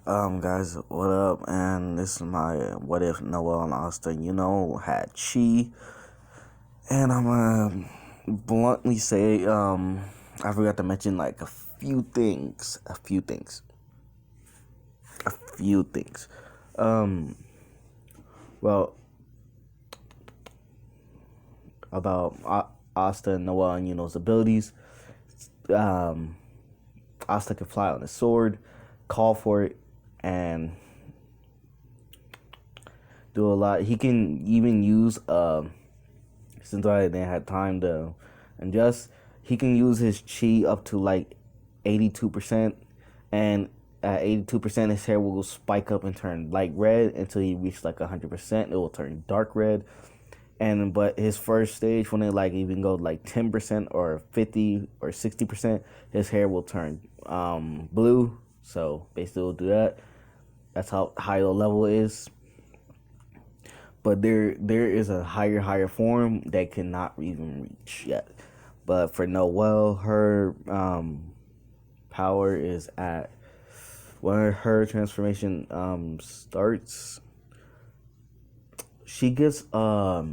Guys, what up? And this is my what if Noelle and asta, had chi. And I'm gonna bluntly say, I forgot to mention like a few things. A few things. Um, well, about Asta and Noelle and Yuno's abilities. Um, Asta can fly on his sword, call for it, and do a lot. He can even use since I didn't have time to adjust, he can use his chi up to like 82%, and at 82% his hair will spike up and turn light red until he reaches like 100%. It will turn dark red, and but his first stage when it like even go like 10% or 50 or 60%, his hair will turn blue. So basically, we'll do that. That's how high the level is. But there is a higher form that cannot even reach yet. But for Noelle, her power is at when her transformation starts. She gets a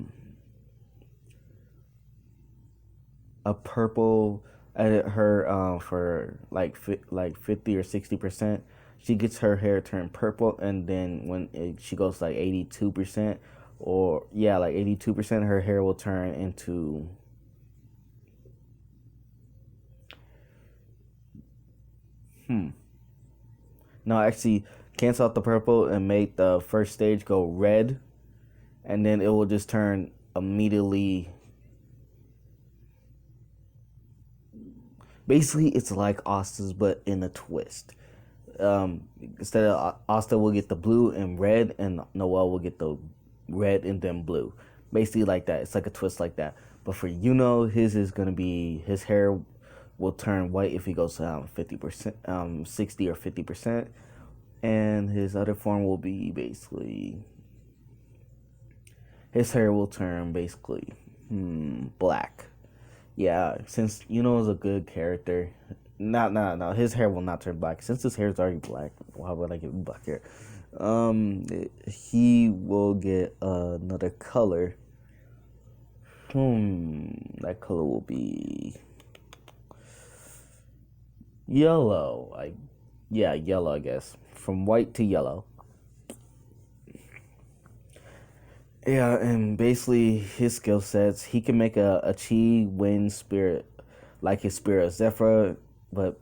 purple at her for like 50 or 60%. She gets her hair turned purple, and then she goes like 82%, or yeah, like 82%, her hair will turn into no, actually, cancel out the purple and make the first stage go red, and then it will just turn immediately. Basically, it's like Asta's, but in a twist. Instead of Asta will get the blue and red, and Noelle will get the red and then blue. Basically, like that. It's like a twist like that. But for his is gonna be his hair will turn white if he goes 50%, 60 or 50%, and his other form will be basically his hair will turn basically black. Yeah, since is a good character. No. His hair will not turn black. Since his hair is already black, why would I give him black hair? He will get another color. That color will be yellow. Yellow, I guess. From white to yellow. Yeah, and basically his skill sets, he can make a chi wind spirit like his spirit of Zephyr, but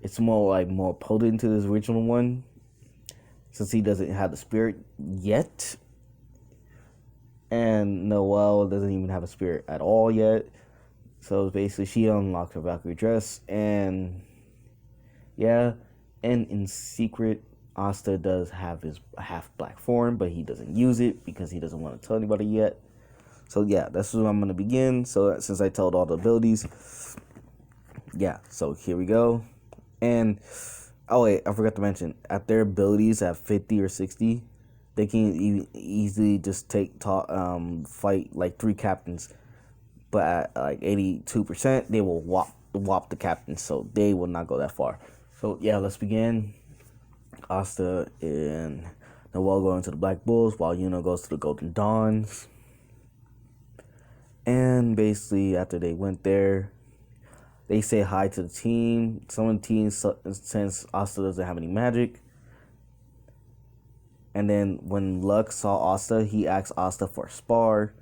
it's more potent to his original one since he doesn't have the spirit yet. And Noelle doesn't even have a spirit at all yet. So basically she unlocked her Valkyrie dress, and yeah, and in secret Asta does have his half black form, but he doesn't use it because he doesn't want to tell anybody yet. So yeah, that's where I'm gonna begin. So since I told all the abilities, yeah. So here we go. And oh wait, I forgot to mention at their abilities at 50 or 60, they can easily just fight like 3 captains. But at like 82%, they will whop the captains, so they will not go that far. So yeah, let's begin. Asta and Noelle going to the Black Bulls while Yuno goes to the Golden Dawns. And basically, after they went there, they say hi to the team. Some of the teams, since Asta doesn't have any magic. And then when Luck saw Asta, he asked Asta for a spar.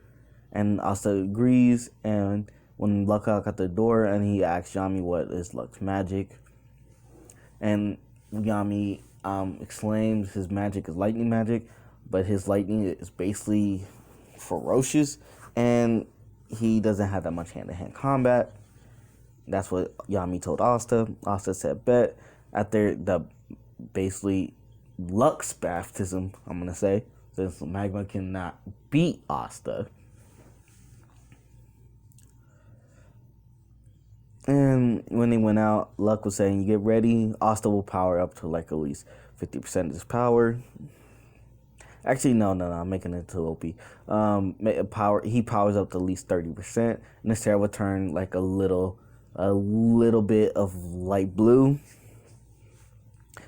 And Asta agrees. And when Luck got at the door, and he asked Yami what is Luck's magic. And Yami exclaims his magic is lightning magic, but his lightning is basically ferocious, and he doesn't have that much hand-to-hand combat. That's what Yami told Asta. Asta said bet. After the basically Luck's baptism, I'm gonna say, since Magma cannot beat Asta. And when they went out, Luck was saying, "You get ready. Asta will power up to like at least 50% of his power." Actually, no. I'm making it too OP. He powers up to at least 30%, and his hair will turn like a little bit of light blue.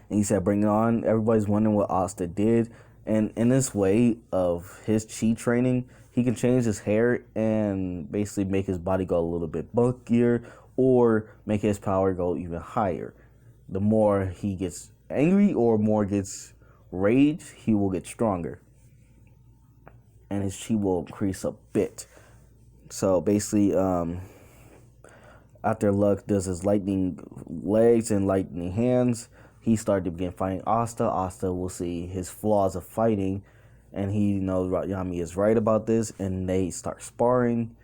And he said, bring it on. Everybody's wondering what Asta did. And in this way of his chi training, he can change his hair and basically make his body go a little bit bulkier or make his power go even higher. The more he gets angry or more gets rage, he will get stronger. And his chi will increase a bit. So basically, after Luck does his lightning legs and lightning hands, he started to begin fighting Asta. Asta will see his flaws of fighting, and he knows Yami is right about this, and they start sparring.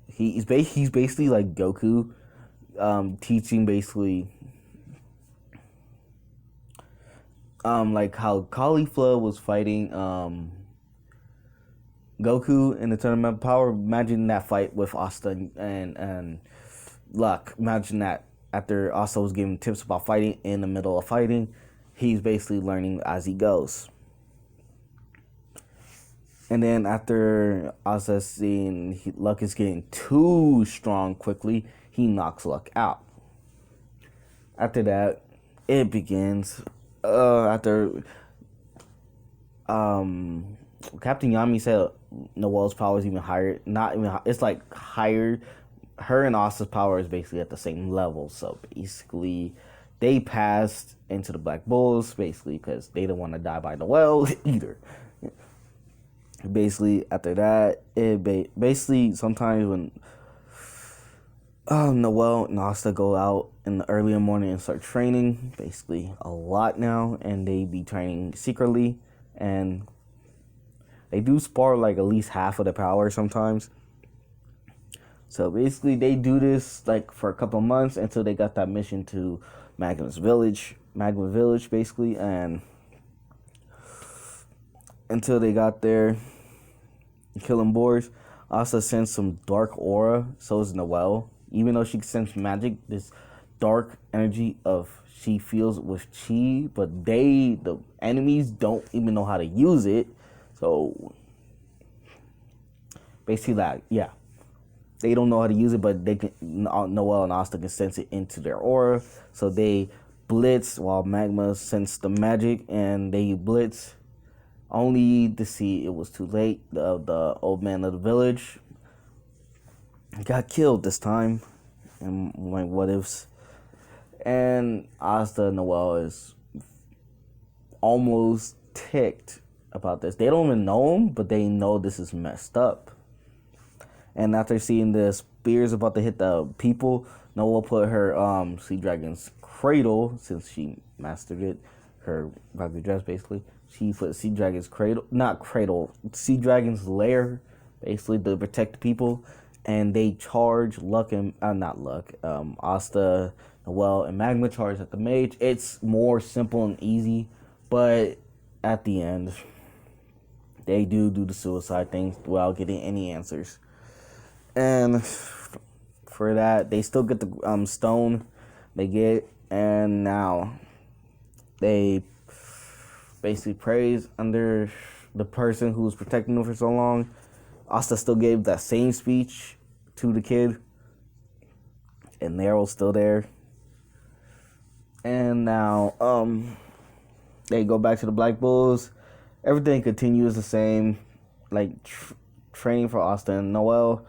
He's basically like Goku, teaching basically, like how Caulifla was fighting Goku in the Tournament of Power. Imagine that fight with Asta and Luck. Imagine that after Asta was giving tips about fighting in the middle of fighting, he's basically learning as he goes. And then after Asta seeing Luck is getting too strong quickly, he knocks Luck out. After that, it begins. After Captain Yami said Noelle's power is even higher. Not even it's like higher. Her and Asta's power is basically at the same level. So basically, they passed into the Black Bulls basically because they didn't want to die by Noelle either. Basically, after that, basically sometimes when Noelle and Asta go out in the early morning and start training, basically a lot now, and they be training secretly, and they do spar like at least half of the power sometimes. So basically, they do this like for a couple months until they got that mission to Magma Village, basically, and until they got there, killing boars. Asta sends some dark aura. So is Noelle. Even though she can sense magic, this dark energy of she feels with chi, but the enemies don't even know how to use it. So basically, like, yeah, they don't know how to use it, but they can. Noelle and Asta can sense it into their aura. So they blitz while Magma sense the magic, and they blitz only to see it was too late. The old man of the village got killed this time, and like what ifs. And Asta and Noelle is almost ticked about this. They don't even know him, but they know this is messed up. And after seeing the spears about to hit the people, Noelle put her sea dragon's cradle, since she mastered it, her Valkyrie dress basically. She put sea dragon's sea dragon's lair basically to protect the people. And they charge Asta, Noelle, and Magma charge at the mage. It's more simple and easy, but at the end, they do the suicide thing without getting any answers. And for that, they still get the stone they get, and now they basically praise under the person who was protecting them for so long. Asta still gave that same speech to the kid, and Nero's still there. And now they go back to the Black Bulls. Everything continues the same, like training for Asta and Noelle.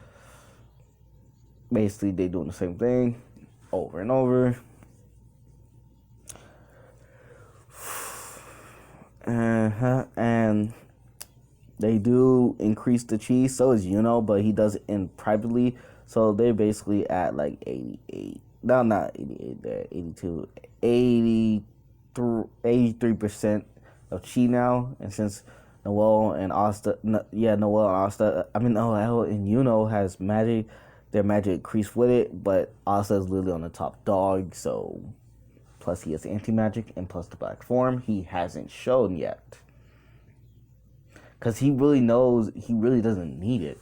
Basically, they doing the same thing over and over. And they do increase the chi, so is Yuno, but he does it in privately. So they're basically at like 88. No, not 88, they're 82. 83% of chi now. And since Noelle and Asta, and Yuno has magic, their magic increased with it, but Asta is literally on the top dog, so plus he has anti-magic, and plus the black form he hasn't shown yet. Because he really knows he really doesn't need it.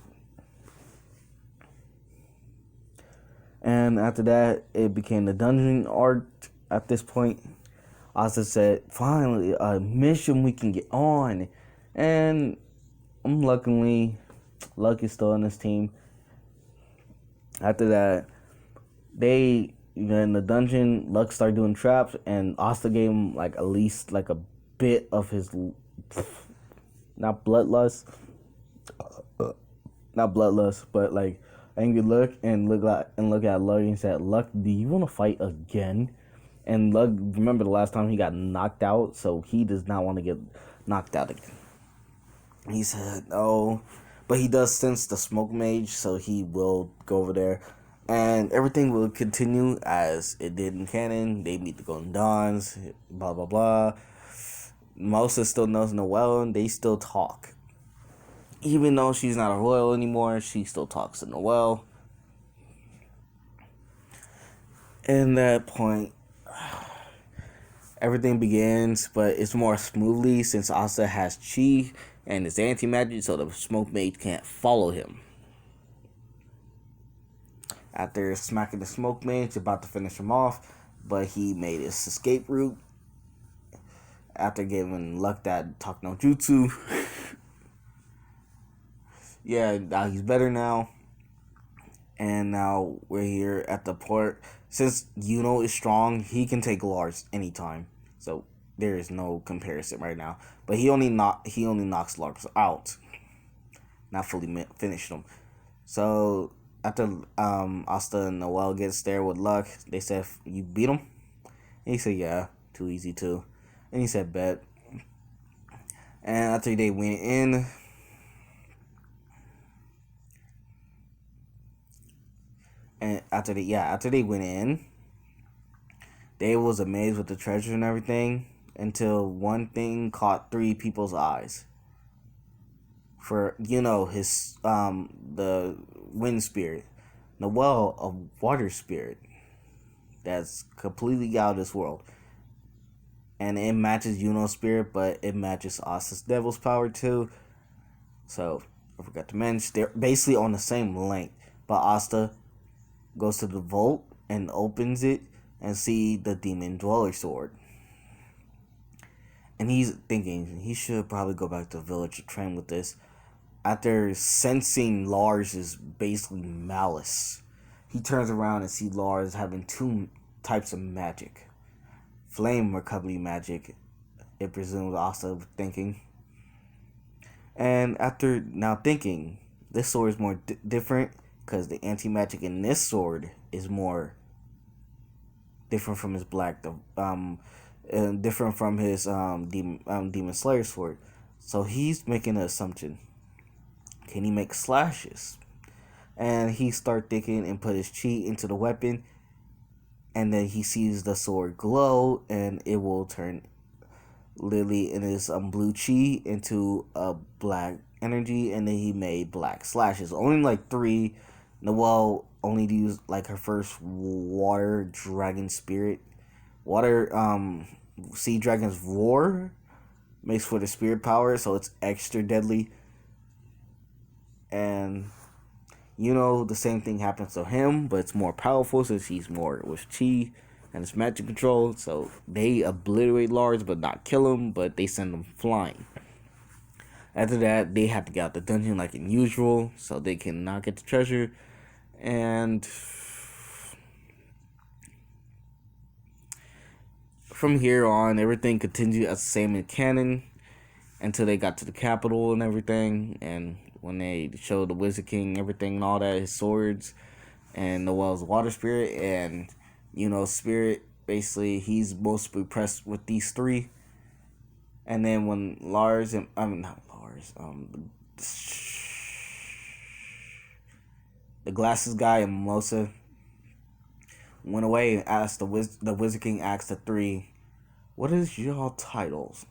And after that, it became the dungeon arc at this point. Asta said, finally, a mission we can get on. And luckily, Luck is still on this team. After that, they in the dungeon, Luck started doing traps, and Asta gave him like at least like a bit of his not bloodlust, not bloodlust, but like angry look, and look at Luck and said, "Luck, do you want to fight again?" And Luck, remember the last time he got knocked out, so he does not want to get knocked out again. He said no, but he does sense the smoke mage, so he will go over there. And everything will continue as it did in canon. They meet the Golden Dawns, blah blah blah. Mosa still knows Noelle, and they still talk. Even though she's not a royal anymore, she still talks to Noelle. In that point, everything begins, but it's more smoothly since Asta has chi and it's anti-magic, so the smoke mage can't follow him. After smacking the smoke mage, about to finish him off, but he made his escape route. After giving Luck that talk no jutsu. Yeah, now he's better now. And now we're here at the port. Since Yuno is strong, he can take Lars anytime. So there is no comparison right now. But he only knocks Lars out. Not fully finished him. So after Asta and Noelle gets there with Luck, they said, "You beat him?" And he said, "Yeah, too easy too." And he said, "Bet." And after they went in, after they went in, they was amazed with the treasure and everything until one thing caught three people's eyes. For his the wind spirit, Noelle, a water spirit that's completely out of this world, and it matches Yuno's spirit, but it matches Asta's devil's power too. So I forgot to mention they're basically on the same length, but Asta goes to the vault and opens it and see the demon dweller sword. And he's thinking he should probably go back to the village to train with this. After sensing Lars is basically malice, he turns around and sees Lars having two types of magic. Flame recovery magic, it presumes Asta thinking. And after now thinking, this sword is more different because the anti-magic in this sword is more different from his black, different from his demon slayer sword. So he's making an assumption. Can he make slashes? And he start thinking and put his chi into the weapon, and then he sees the sword glow, and it will turn literally in his blue chi into a black energy, and then he made black slashes. Only like 3. Noelle only used like her first water dragon spirit. Water sea dragon's roar makes for the spirit power, so it's extra deadly. And the same thing happens to him, but it's more powerful since he's more with chi and it's magic control. So they obliterate Lars, but not kill him, but they send him flying. After that, they have to get out the dungeon like usual, so they cannot get the treasure. And from here on, everything continued as the same in canon until they got to the capital and everything. And when they showed the Wizard King everything and all that, his swords, and Noelle's water spirit, and spirit, basically he's most impressed with these 3. And then when Lars and not Lars, the glasses guy and Mimosa went away and asked the Wizard King asked the 3, "What is y'all titles?"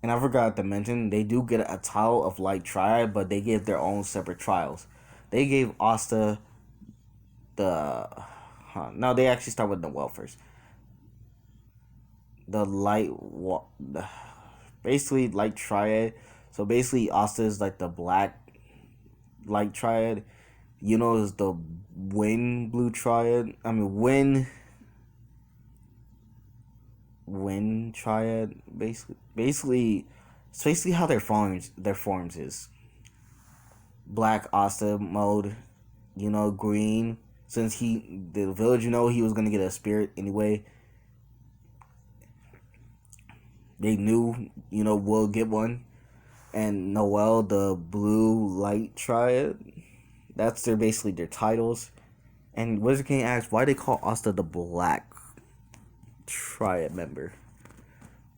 And I forgot to mention, they do get a title of Light Triad, but they give their own separate trials. They gave Asta no, they actually start with Noelle first. The basically Light Triad. So basically Asta is like the black Light Triad. Is the wind blue triad. Wind triad. Basically it's basically how their forms is. Black Asta mode, green since the village, he was gonna get a spirit anyway. They knew, we'll get one. And Noelle, the blue light triad, that's basically their titles. And Wizard King asks why they call Asta the black triad member.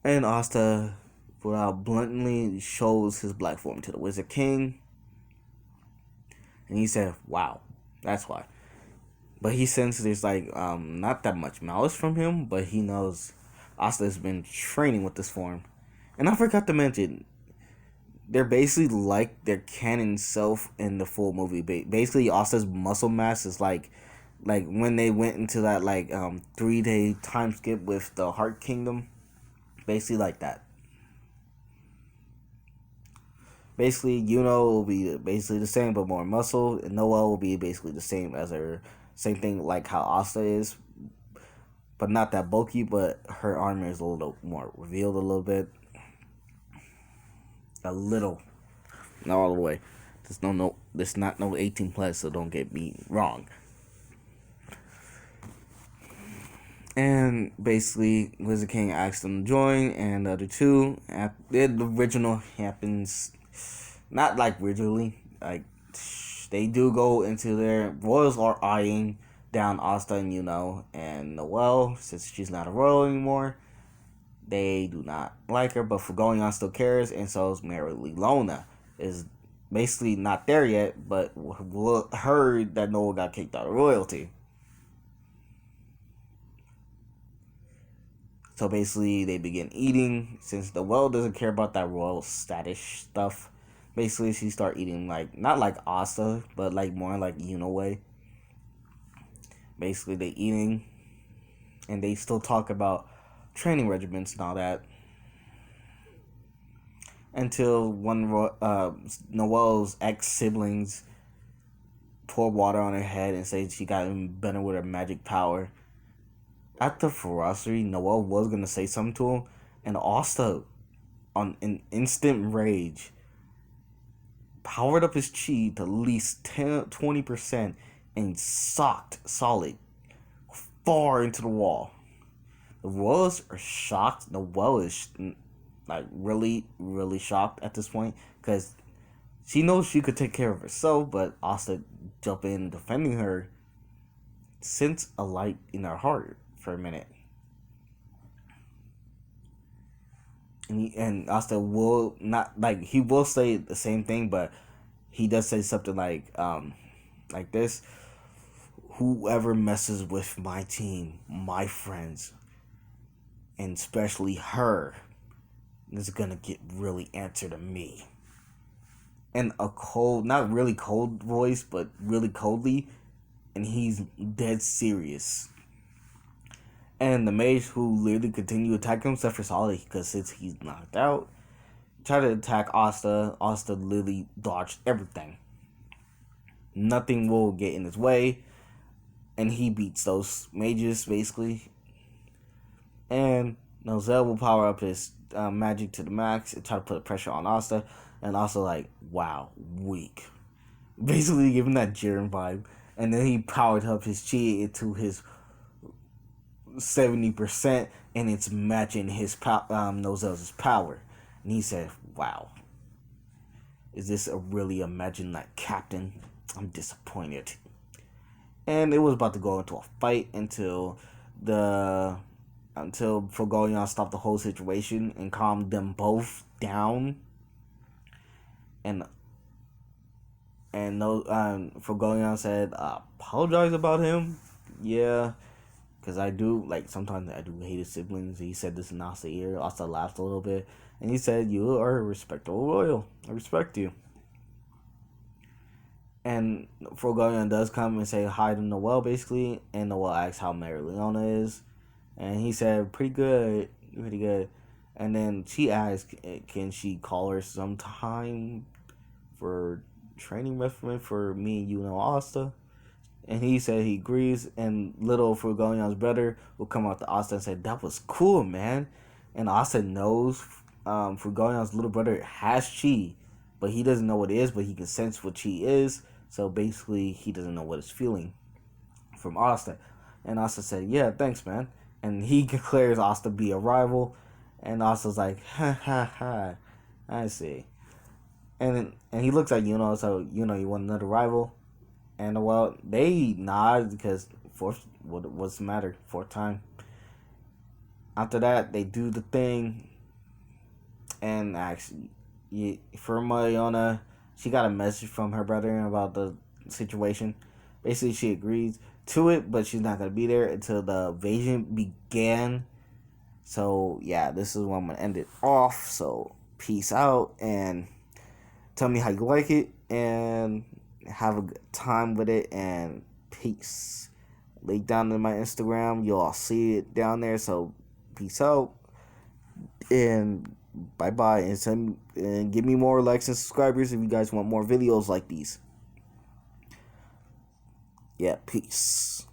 And Asta, without bluntly, shows his black form to the Wizard King. And he said, wow, that's why. But he senses there's not that much malice from him, but he knows Asta has been training with this form. And I forgot to mention, they're basically like their canon self in the full movie. Basically, Asta's muscle mass is like when they went into that 3-day time skip with the Heart Kingdom. Basically like that. Basically, Yuno will be basically the same but more muscle, and Noelle will be basically the same as her. Same thing like how Asta is, but not that bulky, but her armor is a little more revealed a little bit. A little. Not all the way. There's not no 18 plus, so don't get me wrong. And basically, Wizard King asks them to join, and the other two, the original happens, not originally, they do go into their royals are eyeing down Asta and and Noelle, since she's not a royal anymore. They do not like her, but Fuegoleon still cares, and so is Merilona. Is basically not there yet, but heard that Noelle got kicked out of royalty. So basically, they begin eating. Since Noelle doesn't care about that royal status stuff, basically she start eating not like Asta, but more like way. Basically, they eating, and they still talk about training regiments and all that. Until one Noelle's ex-siblings pour water on her head and say she got even better with her magic power. At the ferocity, Noelle was going to say something to him, and Asta, on an instant rage, powered up his chi to at least 20% and socked solid far into the wall. The royals are shocked. Noelle is really, really shocked at this point because she knows she could take care of herself, but Asta jumping in and defending her sends a light in her heart for a minute. And Asta will not he will say the same thing, but he does say something like this: whoever messes with my team, my friends, and especially her, is gonna get really answer to me. And a cold, not really cold voice, but really coldly, and he's dead serious. And the mage, who literally continue attacking him, except for Solid, because since he's knocked out, try to attack Asta. Asta literally dodged everything. Nothing will get in his way, and he beats those mages, basically. And Noelle will power up his magic to the max and try to put pressure on Asta, and also wow, weak. Basically giving that Jiren vibe. And then he powered up his chi into his 70%, and it's matching his Nozelle's power. And he said, wow, is this really a captain? I'm disappointed. And it was about to go into a fight until Fuegoleon stopped the whole situation and calmed them both down. And Fuegoleon said, apologize about him. Yeah. Because I do, sometimes I do hate his siblings. He said this in Asta's ear. Asta laughed a little bit. And he said, you are a respectable royal. I respect you. And Fuegoleon does come and say hi to Noelle, basically. And Noelle asks how Merilona is. And he said, pretty good. Pretty good. And then she asked, can she call her sometime for training regimen for me and Asta? And he said he agrees, and little Fuegoleon's brother will come out to Asta and say, that was cool, man. And Asta knows Fuegoleon's little brother has chi, but he doesn't know what it is, but he can sense what chi is. So basically, he doesn't know what it's feeling. from Asta. And Asta said, yeah, thanks, man. And he declares Asta be a rival. And Asta's like, ha ha ha, I see. And he looks at Yuno, so you want another rival? And well, they nod because fourth, what's the matter? Fourth time. After that, they do the thing. And actually, for Mariona, she got a message from her brother about the situation. Basically, she agrees to it, but she's not going to be there until the invasion began. So, yeah, this is where I'm going to end it off. So, peace out, and tell me how you like it, and have a good time with it, and peace. Link down in my Instagram. You'll all see it down there, so peace out, and bye-bye, and give me more likes and subscribers if you guys want more videos like these. Yeah, peace.